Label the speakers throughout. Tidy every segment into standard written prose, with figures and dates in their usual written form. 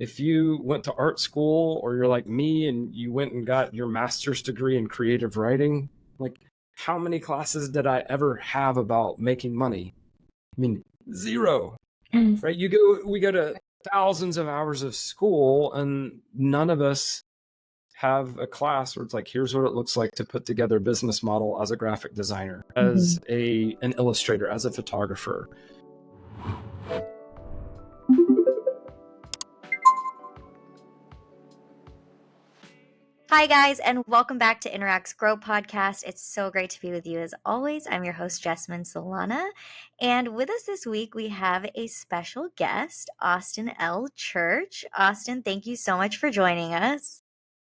Speaker 1: if you went to art school or you're like me and you went and got your master's degree in creative writing, like how many classes did I ever have about making money? I mean, zero, right? We go to thousands of hours of school and none of us have a class where it's like, here's what it looks like to put together a business model as a graphic designer, as an illustrator, as a photographer.
Speaker 2: Hi, guys, and welcome back to Interact's Grow podcast. It's so great to be with you as always. I'm your host, Jessamine Solana. And with us this week, we have a special guest, Austin L. Church. Austin, thank you so much for joining us.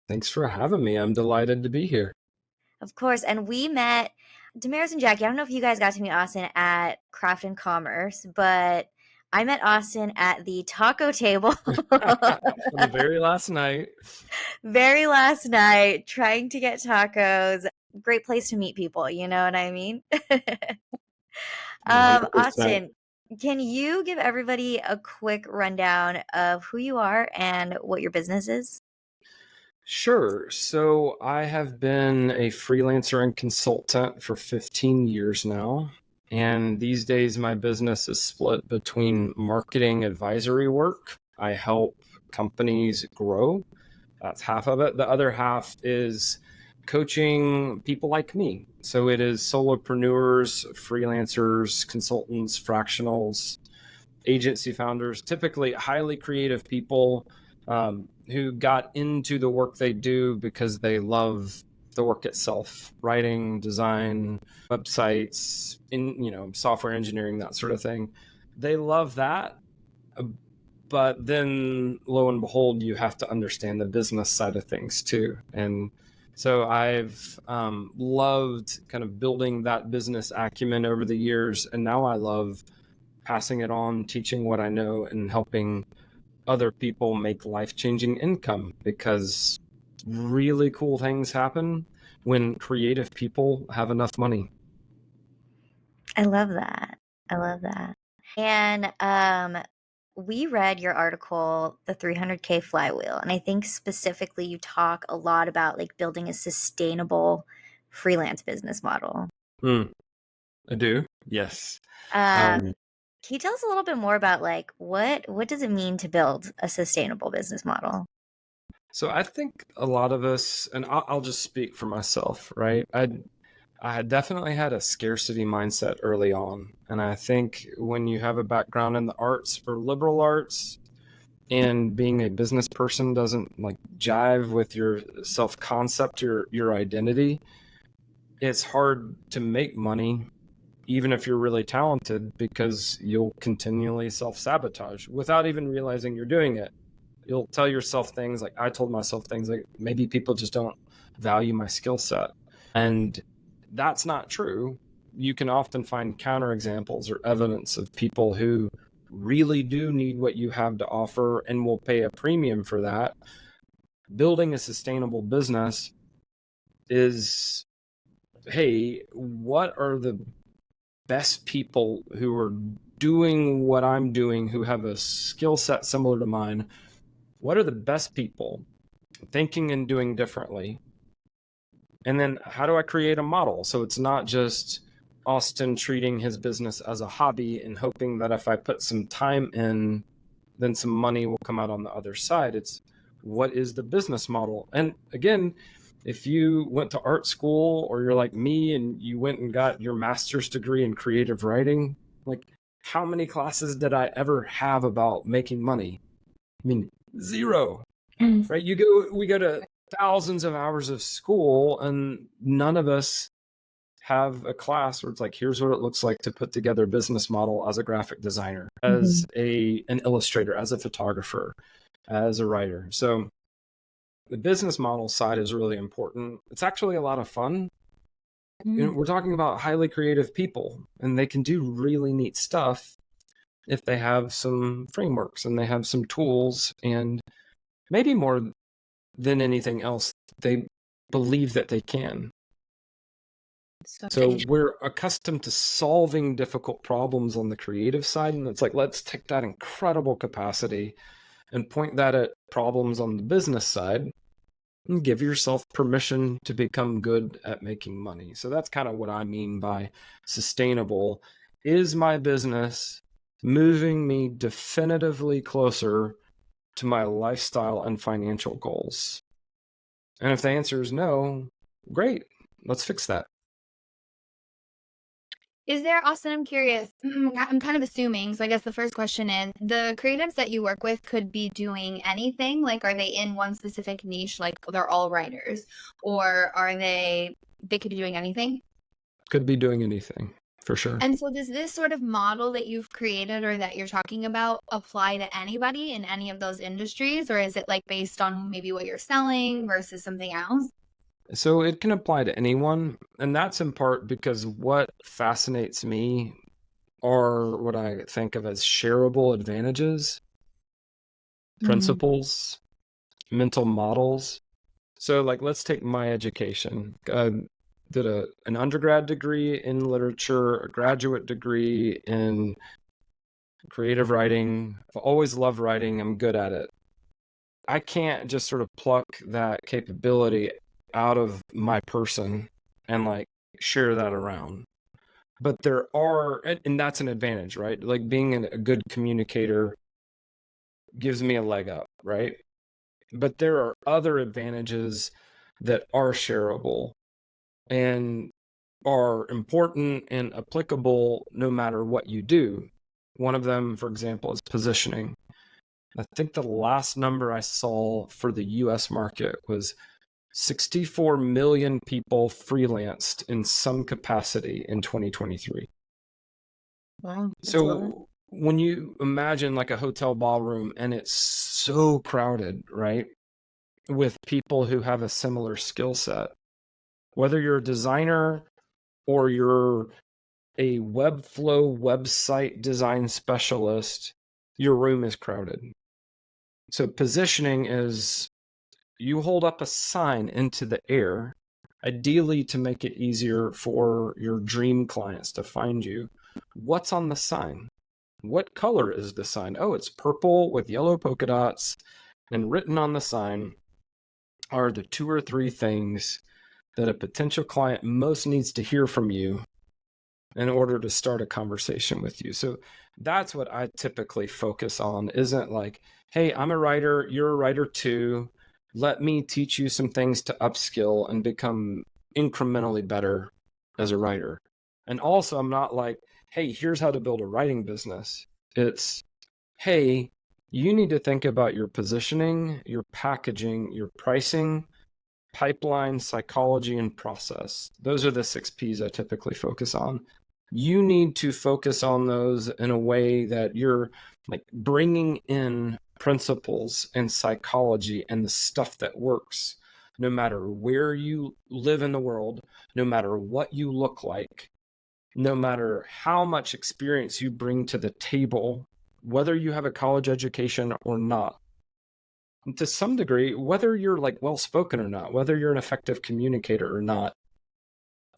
Speaker 1: Thanks for having me. I'm delighted to be here.
Speaker 2: Of course. And we met, Damaris and Jackie, I don't know if you guys got to meet Austin at Craft and Commerce, but I met Austin at the taco table.
Speaker 1: On the very last night.
Speaker 2: Very last night, trying to get tacos. Great place to meet people, you know what I mean?
Speaker 1: 100%.
Speaker 2: Austin, can you give everybody a quick rundown of who you are and what your business is?
Speaker 1: Sure. So I have been a freelancer and consultant for 15 years now. And these days, my business is split between marketing advisory work. I help companies grow. That's half of it. The other half is coaching people like me. So it is solopreneurs, freelancers, consultants, fractionals, agency founders, typically highly creative people who got into the work they do because they love the work itself, writing, design, websites, software engineering, that sort of thing. They love that. But then lo and behold, you have to understand the business side of things too. And so I've loved kind of building that business acumen over the years. And now I love passing it on, teaching what I know, and helping other people make life-changing income, because really cool things happen when creative people have enough money.
Speaker 2: I love that. And we read your article, The 300K Flywheel, and I think specifically you talk a lot about like building a sustainable freelance business model.
Speaker 1: I do. Yes.
Speaker 2: Can you tell us a little bit more about like what does it mean to build a sustainable business model?
Speaker 1: So I think a lot of us, and I'll just speak for myself, right? I had definitely had a scarcity mindset early on. And I think when you have a background in the arts or liberal arts, and being a business person doesn't like jive with your self-concept, your identity, it's hard to make money even if you're really talented, because you'll continually self-sabotage without even realizing you're doing it. You'll tell yourself things like, I told myself things like, maybe people just don't value my skill set. And that's not true. You can often find counterexamples or evidence of people who really do need what you have to offer and will pay a premium for that. Building a sustainable business is, hey, what are the best people who are doing what I'm doing, who have a skill set similar to mine? What are the best people thinking and doing differently? And then how do I create a model so it's not just Austin treating his business as a hobby and hoping that if I put some time in, then some money will come out on the other side? It's, what is the business model? And again, if you went to art school or you're like me and you went and got your master's degree in creative writing, like how many classes did I ever have about making money? I mean, zero, right? We go to thousands of hours of school and none of us have a class where it's like, here's what it looks like to put together a business model as a graphic designer, as an illustrator, as a photographer, as a writer. So the business model side is really important. It's actually a lot of fun. We're talking about highly creative people, and they can do really neat stuff if they have some frameworks and they have some tools, and maybe more than anything else, they believe that they can. So we're accustomed to solving difficult problems on the creative side, and it's like, let's take that incredible capacity and point that at problems on the business side and give yourself permission to become good at making money. So that's kind of what I mean by sustainable. Is my business moving me definitively closer to my lifestyle and financial goals? And if the answer is no, great, let's fix that.
Speaker 3: Is there, Austin, I'm curious, I'm kind of assuming, so I guess the first question is, the creatives that you work with could be doing anything? Like, are they in one specific niche, like they're all writers? Or are they could be doing anything?
Speaker 1: Could be doing anything, for sure.
Speaker 3: And so does this sort of model that you've created or that you're talking about apply to anybody in any of those industries? Or is it like based on maybe what you're selling versus something else?
Speaker 1: So it can apply to anyone. And that's in part because what fascinates me are what I think of as shareable advantages, principles, mental models. So, like, let's take my education. I did an undergrad degree in literature, a graduate degree in creative writing. I've always loved writing. I'm good at it. I can't just sort of pluck that capability out of my person and like share that around. But there are, and that's an advantage, right? Like being a good communicator gives me a leg up, right? But there are other advantages that are shareable and are important and applicable no matter what you do. One of them, for example, is positioning. I think the last number I saw for the US market was 64 million people freelanced in some capacity in 2023.
Speaker 3: Wow.
Speaker 1: So when you imagine like a hotel ballroom and it's so crowded, right, with people who have a similar skill set, whether you're a designer or you're a Webflow website design specialist, your room is crowded. So positioning is you hold up a sign into the air, ideally to make it easier for your dream clients to find you. What's on the sign? What color is the sign? Oh, it's purple with yellow polka dots. And written on the sign are the 2 or 3 things that a potential client most needs to hear from you in order to start a conversation with you. So that's what I typically focus on. Isn't like, hey, I'm a writer, you're a writer too. Let me teach you some things to upskill and become incrementally better as a writer. And also, I'm not like, hey, here's how to build a writing business. It's, hey, you need to think about your positioning, your packaging, your pricing, pipeline, psychology, and process. Those are the 6 Ps I typically focus on. You need to focus on those in a way that you're like bringing in principles and psychology and the stuff that works, no matter where you live in the world, no matter what you look like, no matter how much experience you bring to the table, whether you have a college education or not. And to some degree, whether you're like well-spoken or not, whether you're an effective communicator or not,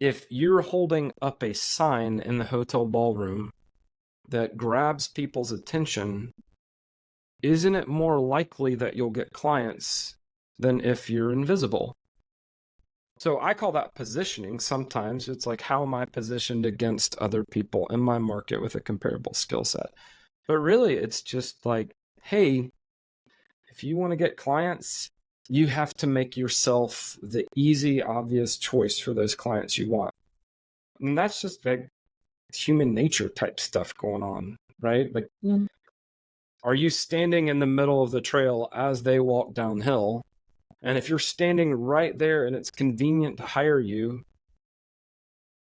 Speaker 1: if you're holding up a sign in the hotel ballroom that grabs people's attention, isn't it more likely that you'll get clients than if you're invisible? So I call that positioning. Sometimes it's like, how am I positioned against other people in my market with a comparable skill set? But really, it's just like, hey, if you want to get clients, you have to make yourself the easy, obvious choice for those clients you want. And that's just like human nature type stuff going on, right? Like, are you standing in the middle of the trail as they walk downhill? And if you're standing right there and it's convenient to hire you,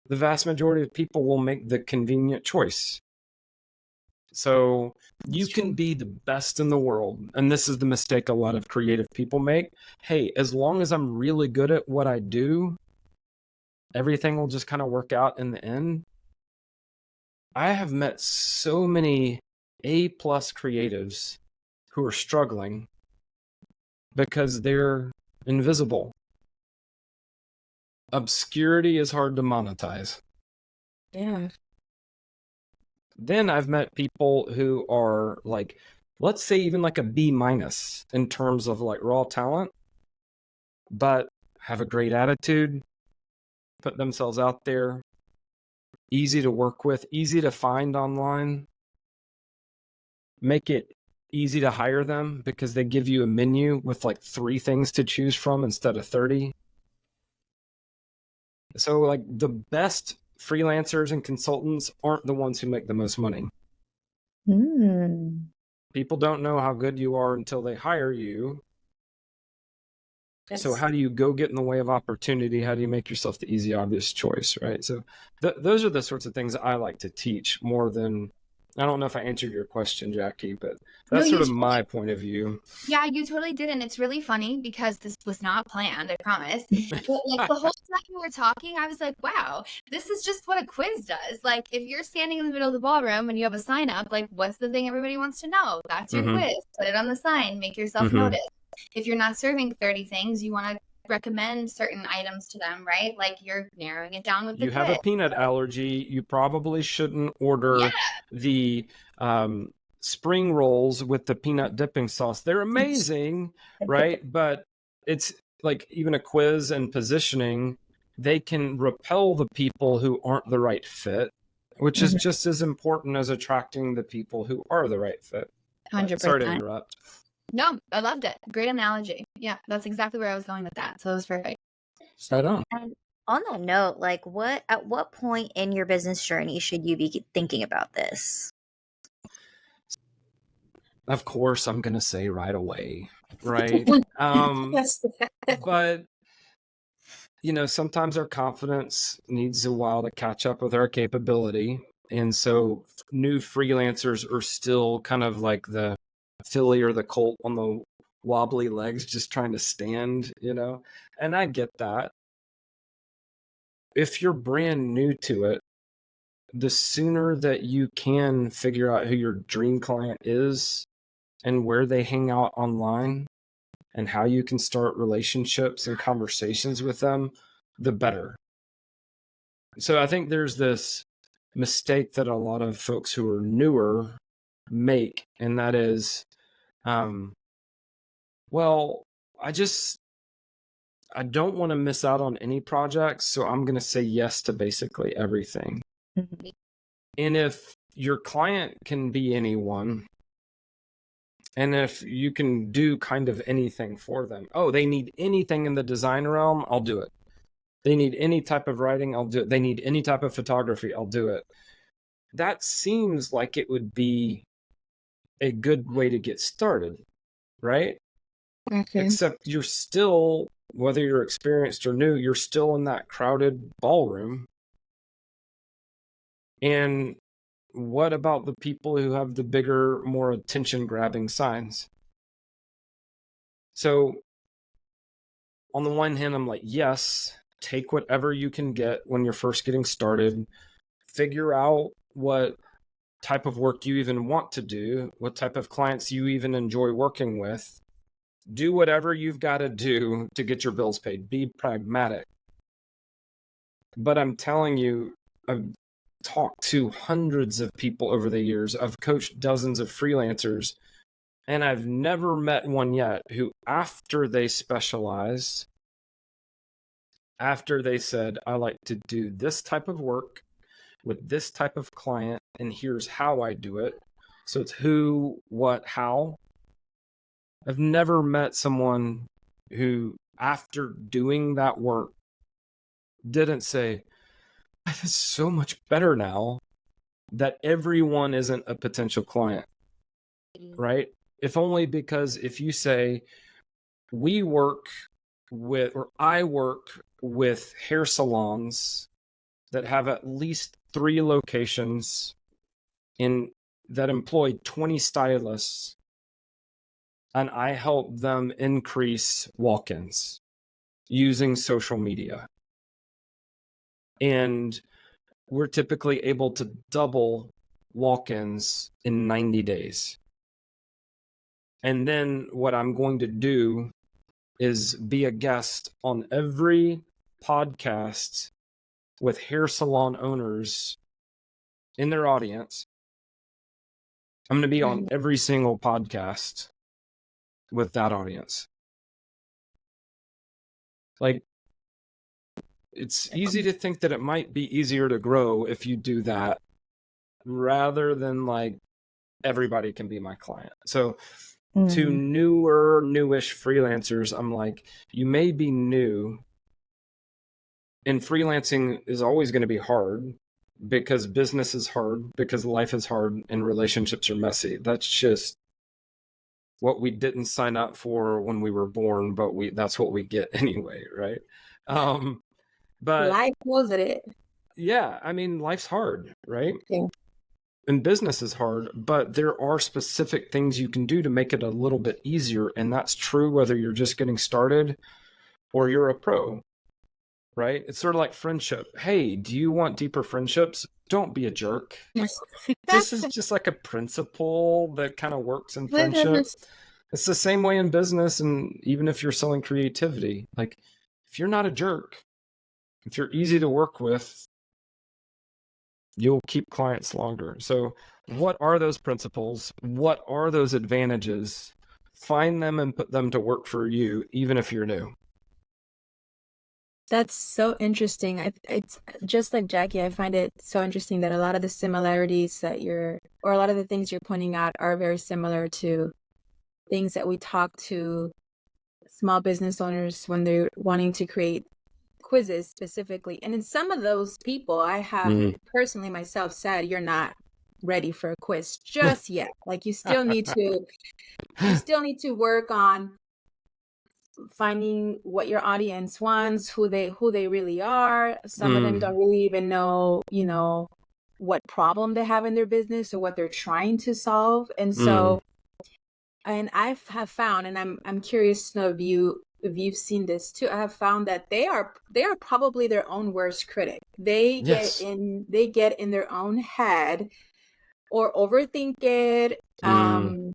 Speaker 1: the vast majority of people will make the convenient choice. So you can be the best in the world. And this is the mistake a lot of creative people make. Hey, as long as I'm really good at what I do, everything will just kind of work out in the end. I have met so many A-plus creatives who are struggling because they're invisible. Obscurity is hard to monetize.
Speaker 3: Yeah.
Speaker 1: Then I've met people who are like let's say even like a B minus in terms of like raw talent, but have a great attitude, put themselves out there, easy to work with, easy to find online, make it easy to hire them because they give you a menu with like 3 things to choose from instead of 30. So like the best freelancers and consultants aren't the ones who make the most money. People don't know how good you are until they hire you. So how do you go get in the way of opportunity? How do you make yourself the easy, obvious choice, right? So those are the sorts of things I like to teach more than, I don't know if I answered your question, Jackie, but that's
Speaker 3: No,
Speaker 1: sort
Speaker 3: you
Speaker 1: of my point of view.
Speaker 3: Yeah, you totally did. And it's really funny because this was not planned, I promise. But like the whole time we were talking, I was like, wow, this is just what a quiz does. Like if you're standing in the middle of the ballroom and you have a sign up, like what's the thing everybody wants to know? That's your quiz. Put it on the sign, make yourself notice. If you're not serving 30 things, you want to recommend certain items to them, right? Like you're narrowing it down with the
Speaker 1: You have a
Speaker 3: quiz.
Speaker 1: peanut allergy, you probably shouldn't order the spring rolls with the peanut dipping sauce. They're amazing, right? But it's like even a quiz and positioning, they can repel the people who aren't the right fit, which is just as important as attracting the people who are the right fit.
Speaker 3: 100%.
Speaker 1: Sorry to interrupt.
Speaker 3: No, I loved it. Great analogy. Yeah, that's exactly where I was going with that. So it was perfect.
Speaker 1: Right on.
Speaker 2: And on that note, like at what point in your business journey should you be thinking about this?
Speaker 1: Of course, I'm going to say right away, right? But you know, sometimes our confidence needs a while to catch up with our capability. And so new freelancers are still kind of like the filly or the colt on the wobbly legs, just trying to stand, you know? And I get that. If you're brand new to it, the sooner that you can figure out who your dream client is and where they hang out online and how you can start relationships and conversations with them, the better. So I think there's this mistake that a lot of folks who are newer make, and that is, well, I don't want to miss out on any projects, so I'm going to say yes to basically everything. And if your client can be anyone, and if you can do kind of anything for them, oh, they need anything in the design realm, I'll do it. They need any type of writing, I'll do it. They need any type of photography, I'll do it. That seems like it would be a good way to get started, right?
Speaker 3: Okay.
Speaker 1: Except you're still, whether you're experienced or new, you're still in that crowded ballroom. And what about the people who have the bigger, more attention-grabbing signs? So on the one hand, I'm like, yes, take whatever you can get when you're first getting started. Figure out what type of work you even want to do, what type of clients you even enjoy working with. Do whatever you've got to do to get your bills paid. Be pragmatic. But I'm telling you, I've talked to hundreds of people over the years. I've coached dozens of freelancers, and I've never met one yet who, after they specialized, after they said, I like to do this type of work with this type of client, and here's how I do it. So it's who, what, how. I've never met someone who, after doing that work, didn't say, life is so much better now that everyone isn't a potential client, right? If only because if you say, we work with, or I work with hair salons that have at least 3 locations that employ 20 stylists, and I help them increase walk-ins using social media. And we're typically able to double walk-ins in 90 days. And then what I'm going to do is be a guest on every podcast with hair salon owners in their audience I'm going to be on
Speaker 3: Right.
Speaker 1: every single podcast with that audience. Like, it's easy to think that it might be easier to grow if you do that rather than like everybody can be my client. So to newish freelancers, I'm like, you may be new, and freelancing is always going to be hard because business is hard, because life is hard, and relationships are messy. That's just what we didn't sign up for when we were born, but that's what we get anyway, right? But
Speaker 4: Life was it.
Speaker 1: yeah, I mean, life's hard, right?
Speaker 4: Yeah.
Speaker 1: And business is hard, but there are specific things you can do to make it a little bit easier. And that's true whether you're just getting started or you're a pro, right? It's sort of like friendship. Hey, do you want deeper friendships? Don't be a jerk. This is just like a principle that kind of works in friendship. It's the same way in business. And even if you're selling creativity, like if you're not a jerk, if you're easy to work with, you'll keep clients longer. So what are those principles? What are those advantages? Find them and put them to work for you, even if you're new.
Speaker 4: That's so interesting. It's just like Jackie, I find it so interesting that a lot of the similarities that or a lot of the things you're pointing out are very similar to things that we talk to small business owners when they're wanting to create quizzes specifically. And in some of those people, I have personally myself said, you're not ready for a quiz just yet. Like you still need to work on finding what your audience wants, who they really are. Some of them don't really even know, what problem they have in their business or what they're trying to solve. And so, and I have found, and I'm curious to know if you've seen this too. I have found that they are probably their own worst critic. They get in their own head or overthink it, and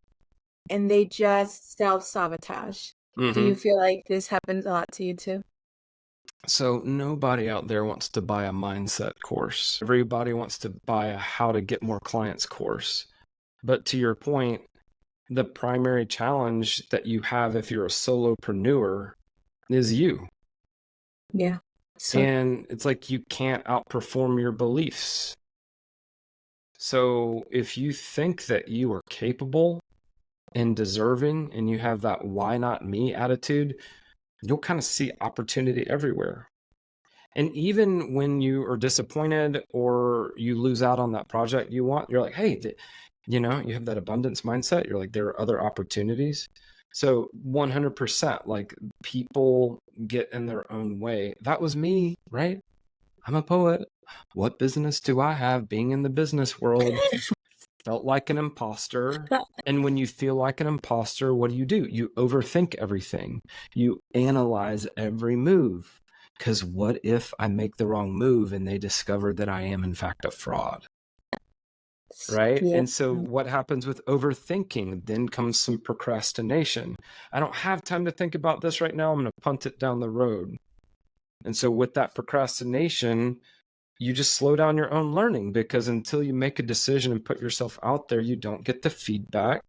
Speaker 4: they just self-sabotage. Do you feel like this happens a lot to you too?
Speaker 1: So nobody out there wants to buy a mindset course. Everybody wants to buy a how to get more clients course. But to your point, the primary challenge that you have if you're a solopreneur is you.
Speaker 4: Yeah.
Speaker 1: And it's like you can't outperform your beliefs. So if you think that you are capable and deserving and you have that why not me attitude, you'll kind of see opportunity everywhere. And even when you are disappointed or you lose out on that project you want, you're like, hey, you have that abundance mindset. You're like, there are other opportunities. So 100%, like people get in their own way. That was me, right? I'm a poet. What business do I have being in the business world? Felt like an imposter. And when you feel like an imposter, what do? You overthink everything. You analyze every move. Because what if I make the wrong move and they discover that I am in fact a fraud? Right?
Speaker 4: Yeah.
Speaker 1: And so what happens with overthinking? Then comes some procrastination. I don't have time to think about this right now. I'm going to punt it down the road. And so with that procrastination, you just slow down your own learning, because until you make a decision and put yourself out there, you don't get the feedback.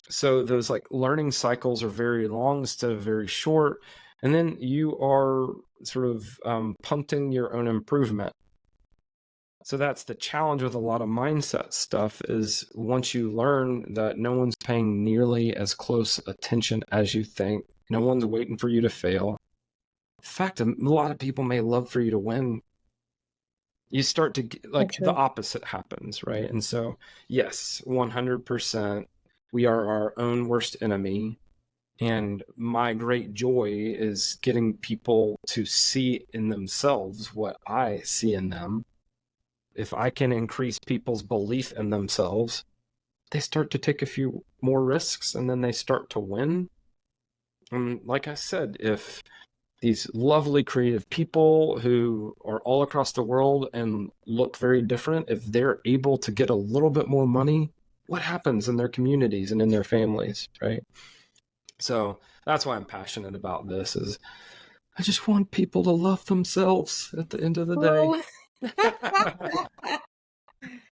Speaker 1: So those like learning cycles are very long instead of very short. And then you are sort of punting your own improvement. So that's the challenge with a lot of mindset stuff, is once you learn that no one's paying nearly as close attention as you think, no one's waiting for you to fail. In fact, a lot of people may love for you to win. You start to get, like the opposite happens, right? And so, yes, 100%, we are our own worst enemy. And my great joy is getting people to see in themselves what I see in them. If I can increase people's belief in themselves, they start to take a few more risks and then they start to win. And like I said, if these lovely creative people who are all across the world and look very different, if they're able to get a little bit more money, what happens in their communities and in their families, right? So that's why I'm passionate about this, is I just want people to love themselves at the end of the day.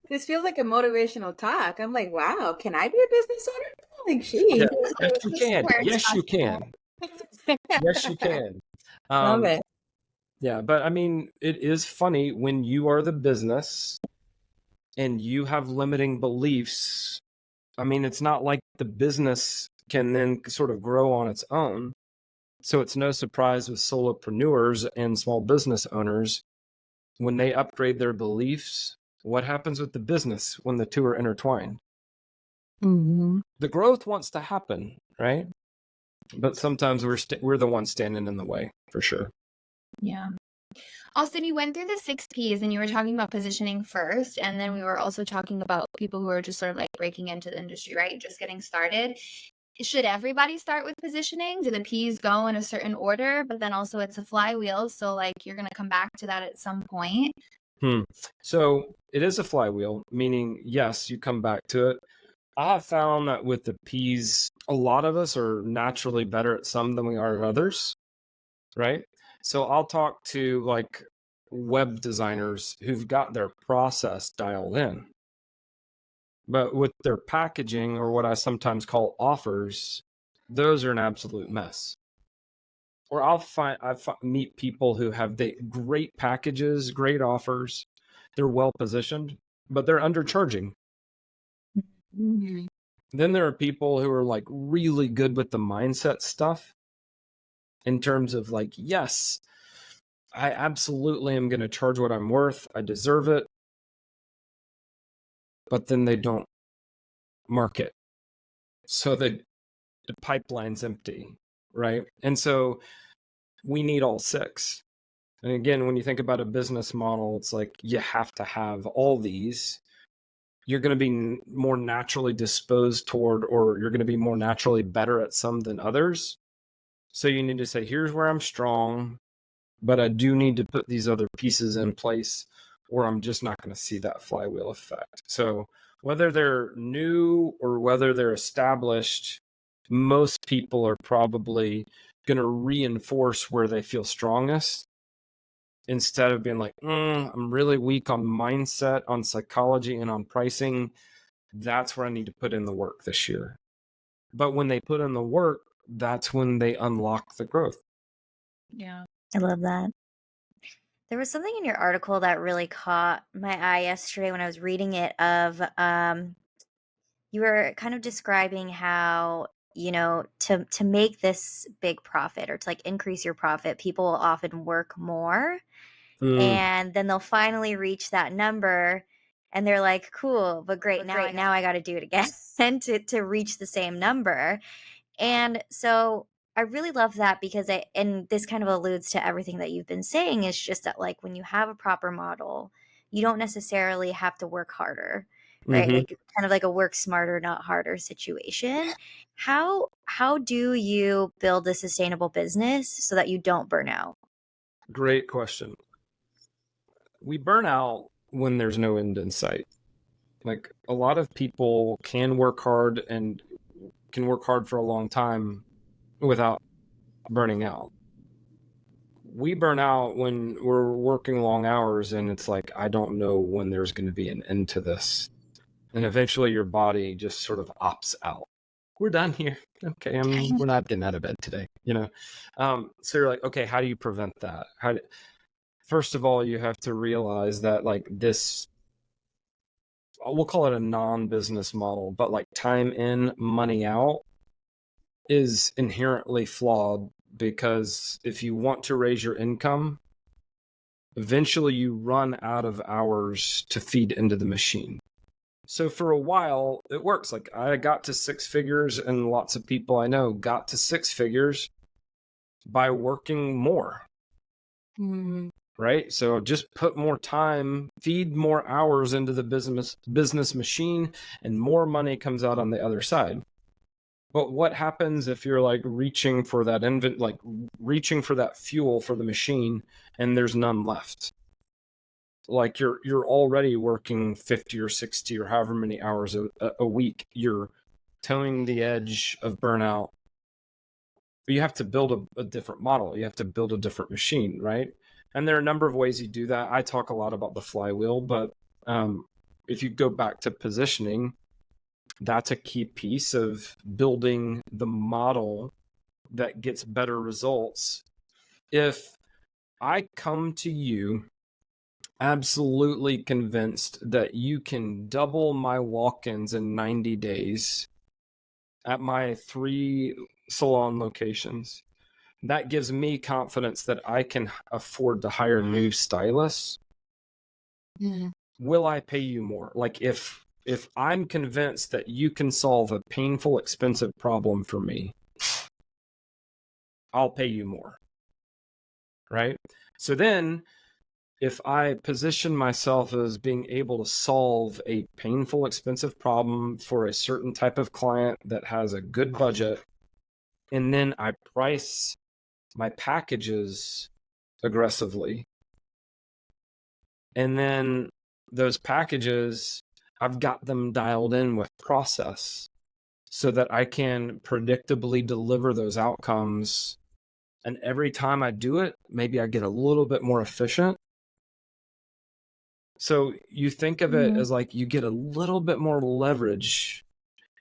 Speaker 4: This feels like a motivational talk. I'm like, wow, can I be a business owner? Like,
Speaker 1: Yeah,
Speaker 4: she.
Speaker 1: yes, you
Speaker 3: This is
Speaker 1: can.
Speaker 3: where it's
Speaker 1: Yes, you
Speaker 3: possible.
Speaker 1: can. Yes, you can.
Speaker 4: Love
Speaker 1: Um,
Speaker 4: it.
Speaker 1: yeah, but I mean, it is funny when you are the business and you have limiting beliefs. I mean, it's not like the business can then sort of grow on its own. So it's no surprise with solopreneurs and small business owners when they upgrade their beliefs. What happens with the business when the two are intertwined?
Speaker 4: Mm-hmm.
Speaker 1: The growth wants to happen, right? But sometimes we're the ones standing in the way, for sure.
Speaker 3: Yeah. Austin, you went through the 6 Ps and you were talking about positioning first. And then we were also talking about people who are just sort of like breaking into the industry, right? Just getting started. Should everybody start with positioning? Do the Ps go in a certain order? But then also it's a flywheel. So like you're going to come back to that at some point.
Speaker 1: So it is a flywheel, meaning, yes, you come back to it. I have found that with the Ps, a lot of us are naturally better at some than we are at others, right? So I'll talk to like web designers who've got their process dialed in. But with their packaging, or what I sometimes call offers, those are an absolute mess. Or meet people who have the great packages, great offers, they're well positioned, but they're undercharging.
Speaker 4: Mm-hmm.
Speaker 1: Then there are people who are like really good with the mindset stuff in terms of like, yes, I absolutely am going to charge what I'm worth. I deserve it. But then they don't market. So the pipeline's empty, right? And so we need all six. And again, when you think about a business model, it's like you have to have all these. You're going to be more naturally disposed toward, or you're going to be more naturally better at some than others. So you need to say, here's where I'm strong, but I do need to put these other pieces in place, or I'm just not going to see that flywheel effect. So whether they're new or whether they're established, most people are probably going to reinforce where they feel strongest instead of being like, I'm really weak on mindset, on psychology, and on pricing. That's where I need to put in the work this year. But when they put in the work, that's when they unlock the growth.
Speaker 3: Yeah.
Speaker 2: I love that. There was something in your article that really caught my eye yesterday when I was reading it of you were kind of describing how, to make this big profit or to like increase your profit, people will often work more and then they'll finally reach that number and they're like, cool, but great, now I got to do it again to reach the same number. And so I really love that because and this kind of alludes to everything that you've been saying, is just that like when you have a proper model, you don't necessarily have to work harder, right?
Speaker 1: Mm-hmm.
Speaker 2: Like kind of like a work smarter, not harder situation. How do you build a sustainable business so that you don't burn out?
Speaker 1: Great question. We burn out when there's no end in sight. Like a lot of people can work hard and can work hard for a long time without burning out. We burn out when we're working long hours and it's like, I don't know when there's going to be an end to this. And eventually your body just sort of opts out. We're done here. Okay, we're not getting out of bed today, So you're like, okay, how do you prevent that? First of all, you have to realize that like this, we'll call it a non-business model, but like time in, money out is inherently flawed, because if you want to raise your income, eventually you run out of hours to feed into the machine. So for a while, it works. Like I got to six figures, and lots of people I know got to six figures by working more.
Speaker 4: Mm-hmm.
Speaker 1: Right? So just put more time, feed more hours into the business machine, and more money comes out on the other side. But what happens if you're like reaching for that reaching for that fuel for the machine and there's none left? Like you're already working 50 or 60 or however many hours a week. You're towing the edge of burnout. But you have to build a different model. You have to build a different machine, right? And there are a number of ways you do that. I talk a lot about the flywheel, but if you go back to positioning, that's a key piece of building the model that gets better results. If I come to you absolutely convinced that you can double my walk-ins in 90 days at my 3 salon locations, that gives me confidence that I can afford to hire new stylists. Will I pay you more? Like if I'm convinced that you can solve a painful, expensive problem for me, I'll pay you more. Right? So then if I position myself as being able to solve a painful, expensive problem for a certain type of client that has a good budget, and then I price my packages aggressively, and then those packages, I've got them dialed in with process so that I can predictably deliver those outcomes. And every time I do it, maybe I get a little bit more efficient. So you think of it as like you get a little bit more leverage.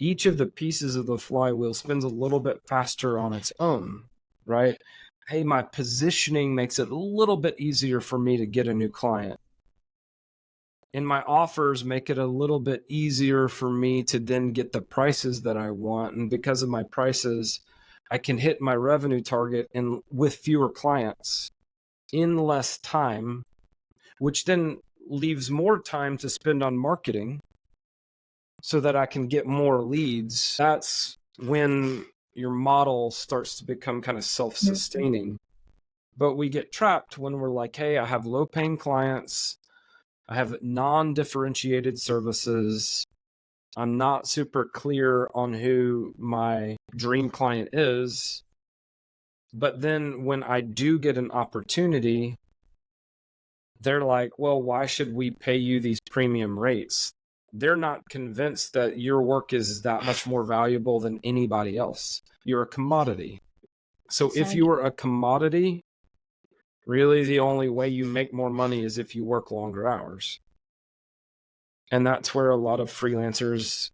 Speaker 1: Each of the pieces of the flywheel spins a little bit faster on its own, right? Hey, my positioning makes it a little bit easier for me to get a new client. And my offers make it a little bit easier for me to then get the prices that I want. And because of my prices, I can hit my revenue target and with fewer clients in less time, which then leaves more time to spend on marketing so that I can get more leads. That's when your model starts to become kind of self-sustaining. But we get trapped when we're like, hey, I have low-paying clients. I have non-differentiated services. I'm not super clear on who my dream client is. But then when I do get an opportunity, they're like, well, why should we pay you these premium rates? They're not convinced that your work is that much more valuable than anybody else. You're a commodity. So if you were a commodity, really the only way you make more money is if you work longer hours. And that's where a lot of freelancers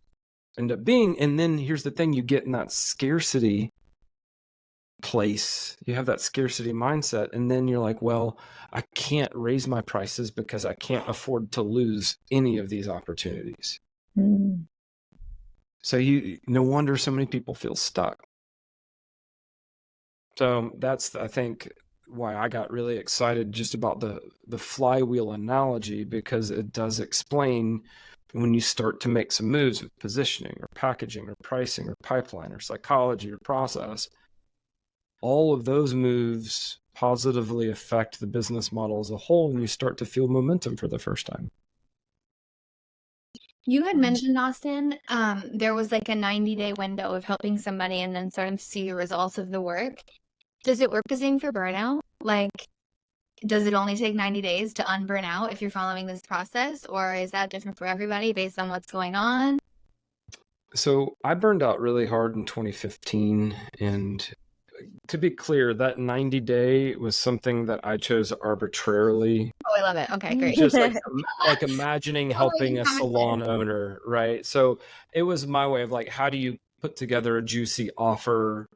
Speaker 1: end up being. And then here's the thing, you get in that scarcity place. You have that scarcity mindset. And then you're like, well, I can't raise my prices because I can't afford to lose any of these opportunities. So no wonder so many people feel stuck. So that's, I think, why I got really excited just about the flywheel analogy, because it does explain when you start to make some moves with positioning or packaging or pricing or pipeline or psychology or process, all of those moves positively affect the business model as a whole, and you start to feel momentum for the first time.
Speaker 3: You had mentioned, Austin, there was like a 90-day window of helping somebody and then starting to see the results of the work. Does it work the same for burnout? Like, does it only take 90 days to unburn out if you're following this process, or is that different for everybody based on what's going on?
Speaker 1: So I burned out really hard in 2015, and to be clear, that 90-day was something that I chose arbitrarily.
Speaker 3: Oh, I love it. Okay, great.
Speaker 1: Just like imagining helping a salon owner, right? So it was my way of like, how do you put together a juicy offer?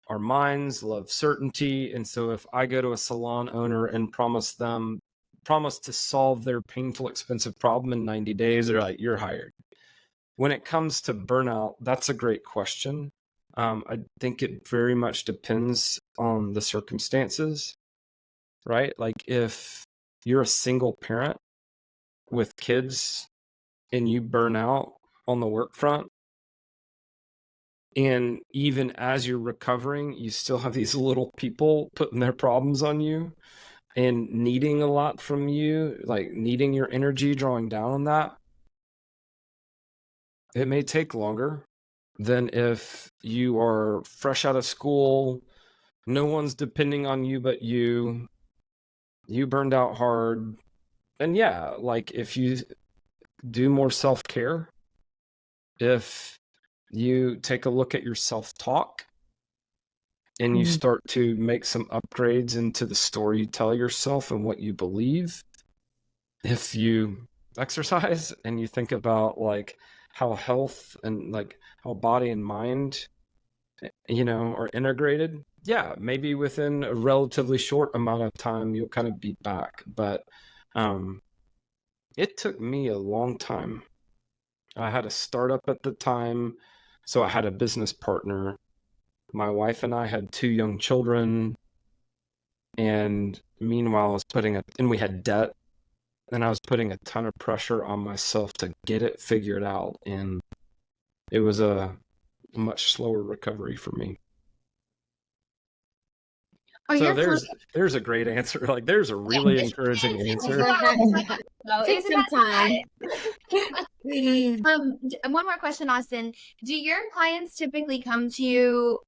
Speaker 1: Our minds love certainty. And so if I go to a salon owner and promise to solve their painful, expensive problem in 90 days, they're like, you're hired. When it comes to burnout, that's a great question. I think it very much depends on the circumstances, right? Like if you're a single parent with kids and you burn out on the work front, and even as you're recovering, you still have these little people putting their problems on you and needing a lot from you, like needing your energy, drawing down on that. It may take longer than if you are fresh out of school, no one's depending on you but you burned out hard. And yeah, like if you do more self-care, if you take a look at your self-talk and you start to make some upgrades into the story you tell yourself and what you believe, if you exercise and you think about like how health and like how body and mind, are integrated, yeah, maybe within a relatively short amount of time you'll kind of be back. But um, it took me a long time. I had a startup at the time, so I had a business partner. My wife and I had two young children, and meanwhile, and we had debt, and I was putting a ton of pressure on myself to get it figured out, and it was a much slower recovery for me.
Speaker 3: Are
Speaker 1: So
Speaker 3: your
Speaker 1: there's a great answer. Like there's a really encouraging answer.
Speaker 4: No,
Speaker 3: Take
Speaker 4: it's some time.
Speaker 3: One more question, Austin. Do your clients typically come to you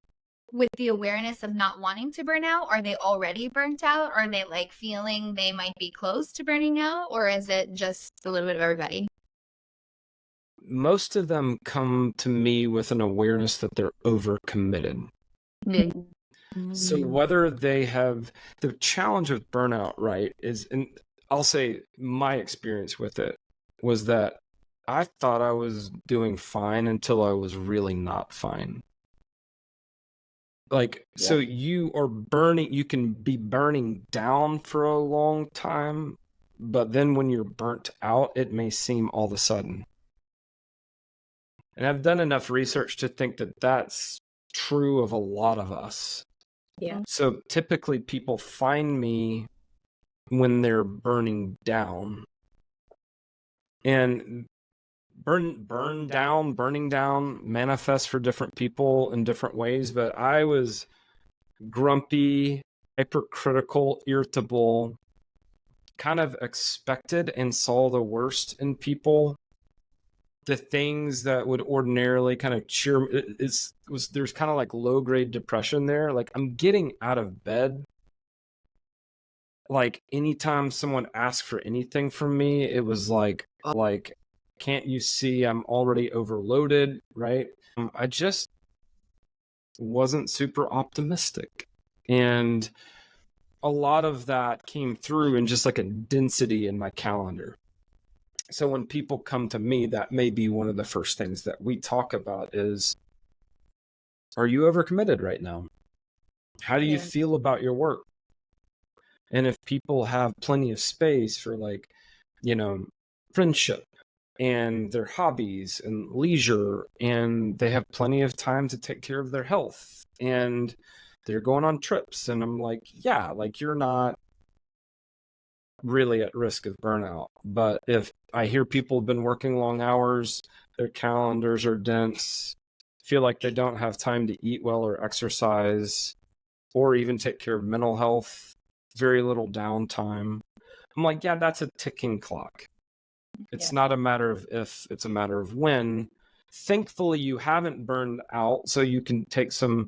Speaker 3: with the awareness of not wanting to burn out? Are they already burnt out? Are they like feeling they might be close to burning out? Or is it just a little bit of everybody?
Speaker 1: Most of them come to me with an awareness that they're overcommitted. So whether they have the challenge of burnout, right, and I'll say my experience with it was that I thought I was doing fine until I was really not fine. Like, so you can be burning down for a long time, but then when you're burnt out, it may seem all of a sudden. And I've done enough research to think that that's true of a lot of us.
Speaker 4: Yeah.
Speaker 1: So typically people find me when they're burning down. And burning down manifests for different people in different ways, but I was grumpy, hypercritical, irritable, kind of expected and saw the worst in people. The things that would ordinarily kind of cheer there's kind of like low grade depression there. Like I'm getting out of bed. Like anytime someone asked for anything from me, it was like, can't you see I'm already overloaded, right? I just wasn't super optimistic. And a lot of that came through in just like a density in my calendar. So when people come to me, that may be one of the first things that we talk about is, are you overcommitted right now? How do you feel about your work? And if people have plenty of space for like, friendship and their hobbies and leisure, and they have plenty of time to take care of their health and they're going on trips, and I'm like, yeah, like you're not really at risk of burnout. But if I hear people have been working long hours, their calendars are dense, feel like they don't have time to eat well or exercise or even take care of mental health, very little downtime, I'm like, yeah, that's a ticking clock. It's not a matter of if, it's a matter of when. Thankfully, you haven't burned out, so you can take some,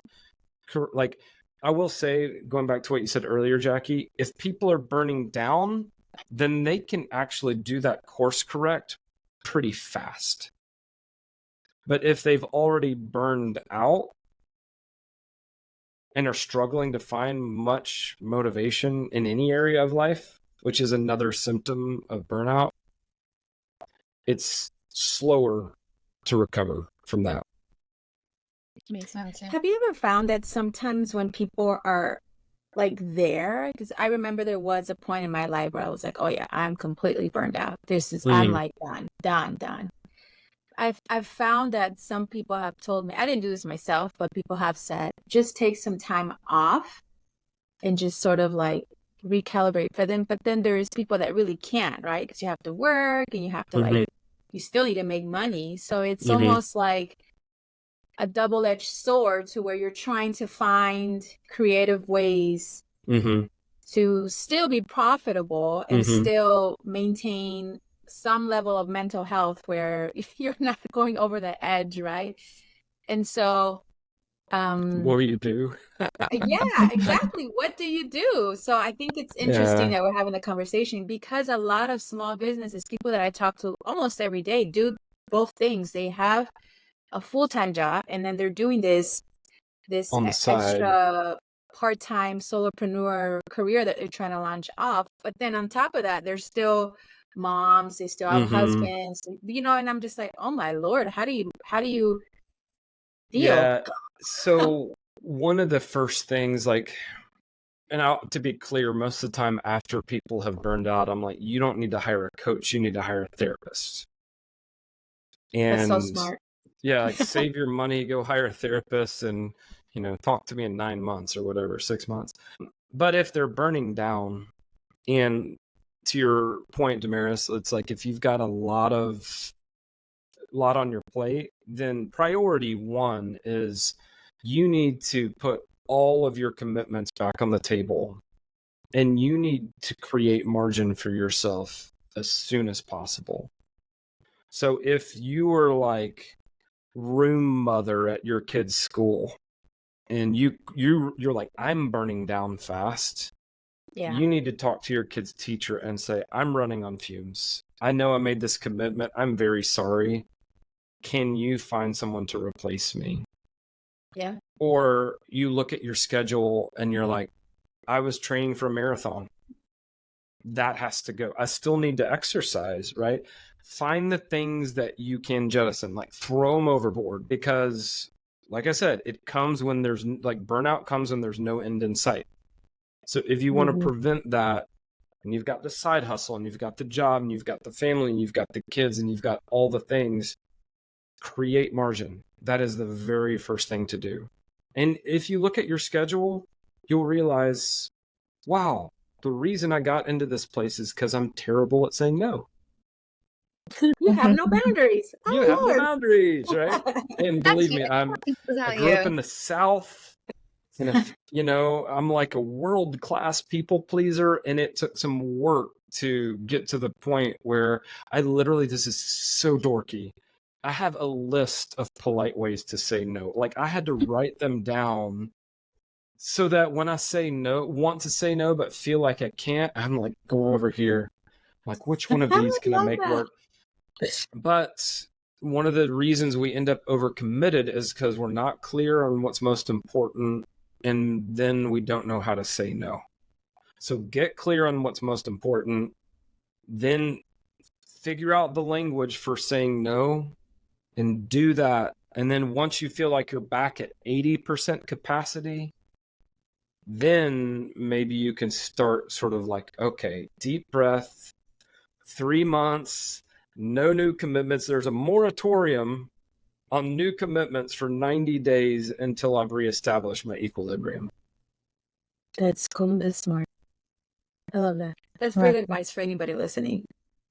Speaker 1: like, I will say, going back to what you said earlier, Jackie, if people are burning down, then they can actually do that course correct pretty fast. But if they've already burned out and are struggling to find much motivation in any area of life, which is another symptom of burnout, it's slower to recover from that.
Speaker 3: Makes sense.
Speaker 4: Have you ever found that sometimes when people are like there, because I remember there was a point in my life where I was like, oh yeah, I'm completely burned out. I'm like done. I've found that some people have told me, I didn't do this myself, but people have said, just take some time off and just sort of like recalibrate for them. But then there's people that really can't, right? Because you have to work and you have to like, you still need to make money. So it's almost like a double-edged sword to where you're trying to find creative ways to still be profitable and still maintain some level of mental health where you're not going over the edge, right? And so
Speaker 1: what do you do?
Speaker 4: yeah, exactly. What do you do? So I think it's interesting that we're having a conversation, because a lot of small businesses, people that I talk to almost every day, do both things. They have a full-time job, and then they're doing this
Speaker 1: on the side,
Speaker 4: extra part-time solopreneur career that they're trying to launch off. But then on top of that, they're still moms, they still have husbands, you know, and I'm just like, oh my Lord, how do you deal?
Speaker 1: Yeah. So one of the first things, like, and to be clear, most of the time after people have burned out, I'm like, you don't need to hire a coach, you need to hire a therapist.
Speaker 4: That's so
Speaker 1: And
Speaker 4: smart.
Speaker 1: yeah, like save your money, go hire a therapist, and talk to me in 9 months or whatever, 6 months. But if they're burning down, and to your point, Damaris, it's like if you've got a lot on your plate, then priority one is you need to put all of your commitments back on the table, and you need to create margin for yourself as soon as possible. So if you are like room mother at your kid's school, and you're like, I'm burning down fast, you need to talk to your kid's teacher and say, I'm running on fumes. I know I made this commitment. I'm very sorry. Can you find someone to replace me?
Speaker 4: Yeah.
Speaker 1: Or you look at your schedule and you're like, I was training for a marathon. That has to go. I still need to exercise, right? Find the things that you can jettison, like throw them overboard, because like I said, it comes when there's like burnout comes when there's no end in sight. So if you want to prevent that, and you've got the side hustle, and you've got the job, and you've got the family, and you've got the kids, and you've got all the things, create margin. That is the very first thing to do. And if you look at your schedule, you'll realize, wow, the reason I got into this place is because I'm terrible at saying no.
Speaker 4: You have no boundaries.
Speaker 1: You have no boundaries, right? And believe me, I grew up in the South, and I'm like a world-class people pleaser, and it took some work to get to the point where I literally, this is so dorky, I have a list of polite ways to say no. Like, I had to write them down so that when I say no, want to say no, but feel like I can't, I'm like, go over here. Like, which one of these can I make work? But one of the reasons we end up overcommitted is because we're not clear on what's most important, and then we don't know how to say no. So get clear on what's most important, then figure out the language for saying no, and do that. And then once you feel like you're back at 80% capacity, then maybe you can start sort of like, okay, deep breath, 3 months, no new commitments. There's a moratorium on new commitments for 90 days until I've reestablished my equilibrium.
Speaker 4: That's cool. That's smart. I love that. That's great advice for anybody listening.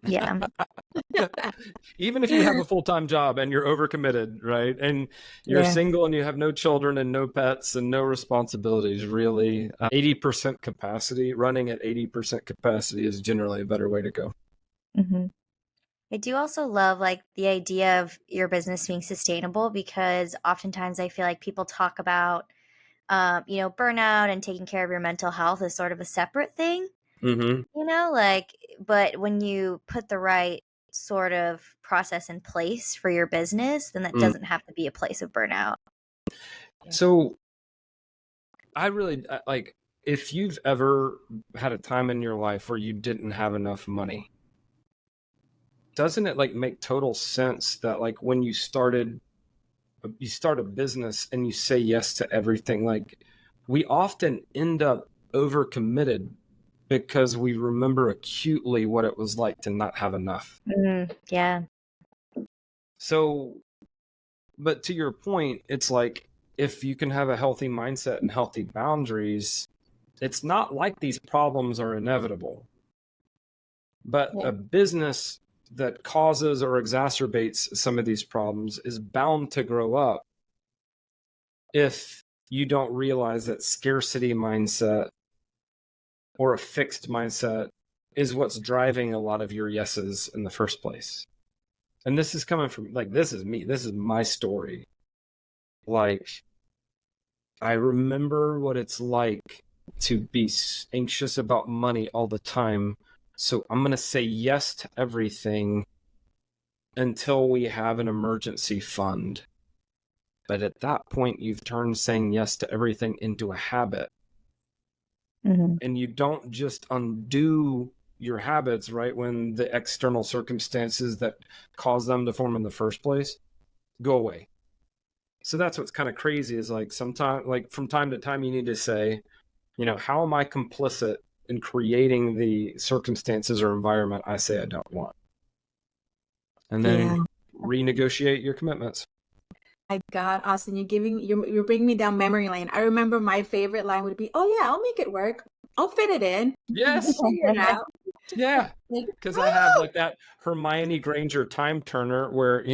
Speaker 2: Yeah.
Speaker 1: Even if you have a full-time job and you're overcommitted, right? And you're single and you have no children and no pets and no responsibilities, really, 80% capacity, running at 80% capacity is generally a better way to go.
Speaker 2: Mm-hmm. I do also love like the idea of your business being sustainable, because oftentimes I feel like people talk about, burnout and taking care of your mental health as sort of a separate thing, but when you put the right sort of process in place for your business, then that doesn't have to be a place of burnout.
Speaker 1: So I really like, if you've ever had a time in your life where you didn't have enough money, doesn't it like make total sense that like when you start a business and you say yes to everything, like we often end up overcommitted because we remember acutely what it was like to not have enough.
Speaker 2: Yeah.
Speaker 1: So, but to your point, it's like, if you can have a healthy mindset and healthy boundaries, it's not like these problems are inevitable. But a business that causes or exacerbates some of these problems is bound to grow up if you don't realize that scarcity mindset or a fixed mindset is what's driving a lot of your yeses in the first place. And this is coming from, like, this is me. This is my story. Like, I remember what it's like to be anxious about money all the time. So I'm going to say yes to everything until we have an emergency fund. But at that point, you've turned saying yes to everything into a habit. And you don't just undo your habits, right, when the external circumstances that cause them to form in the first place go away. So that's what's kind of crazy is like sometimes, like from time to time, you need to say, how am I complicit in creating the circumstances or environment I say I don't want? And then renegotiate your commitments.
Speaker 4: My God, Austin, you're bringing me down memory lane. I remember my favorite line would be, "Oh yeah, I'll make it work. I'll fit it in.
Speaker 1: Yes.
Speaker 4: Figure it out."
Speaker 1: Yeah.
Speaker 4: Like,
Speaker 1: Because I have like that Hermione Granger time turner where,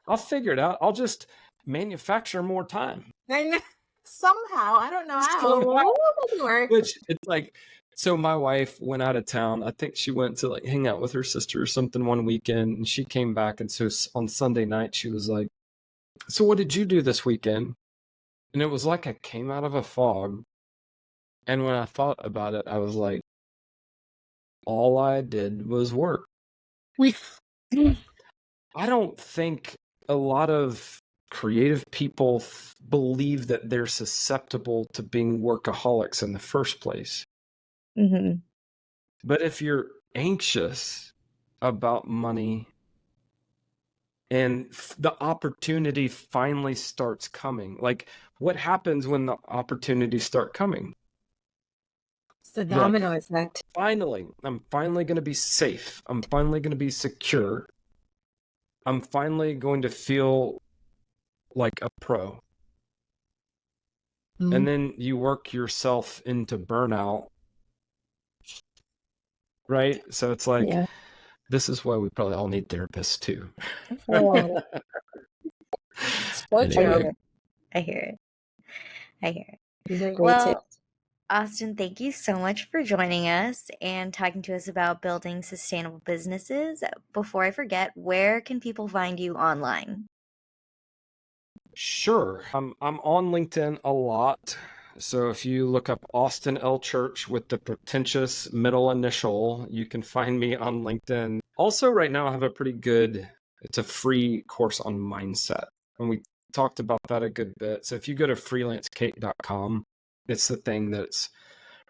Speaker 1: I'll figure it out. I'll just manufacture more time.
Speaker 4: I know. Somehow, I don't know how.
Speaker 1: Somehow.
Speaker 4: But it'll make it work.
Speaker 1: Which it's like, so my wife went out of town. I think she went to like hang out with her sister or something one weekend, and she came back. And so on Sunday night, she was like, "So what did you do this weekend?" And it was like I came out of a fog. And when I thought about it, I was like, all I did was work. I don't think a lot of creative people believe that they're susceptible to being workaholics in the first place.
Speaker 2: Mm-hmm.
Speaker 1: But if you're anxious about money and the opportunity finally starts coming, like what happens when the opportunities start coming?
Speaker 4: It's the domino effect.
Speaker 1: Finally, I'm finally going to be safe. I'm finally going to be secure. I'm finally going to feel like a pro.
Speaker 4: Mm-hmm.
Speaker 1: And then you work yourself into burnout. Right? So it's like, this is why we probably all need therapists too. Anyway.
Speaker 2: I hear it.
Speaker 4: These are great
Speaker 2: Well,
Speaker 4: tips.
Speaker 2: Austin, thank you so much for joining us and talking to us about building sustainable businesses. Before I forget, where can people find you online?
Speaker 1: Sure. I'm on LinkedIn a lot. So if you look up Austin L. Church with the pretentious middle initial, you can find me on LinkedIn. Also, right now I have it's a free course on mindset. And we talked about that a good bit. So if you go to freelancecake.com, it's the thing that's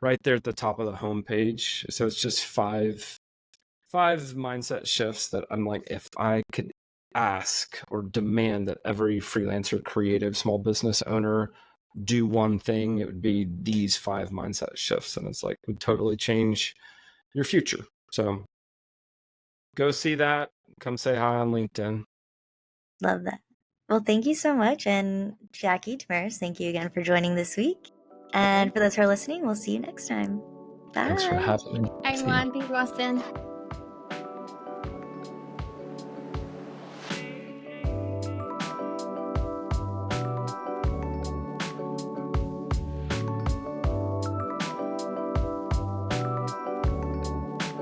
Speaker 1: right there at the top of the homepage. So it's just five mindset shifts that I'm like, if I could ask or demand that every freelancer, creative, small business owner do one thing, it would be these 5 mindset shifts. And it's like, would totally change your future. So go see that. Come say hi on LinkedIn.
Speaker 2: Love that. Well, thank you so much. And Jackie, Tamaris, thank you again for joining this week. And for those who are listening, we'll see you next time. Bye.
Speaker 1: Thanks for having me.
Speaker 3: Everyone, thank you, Austin.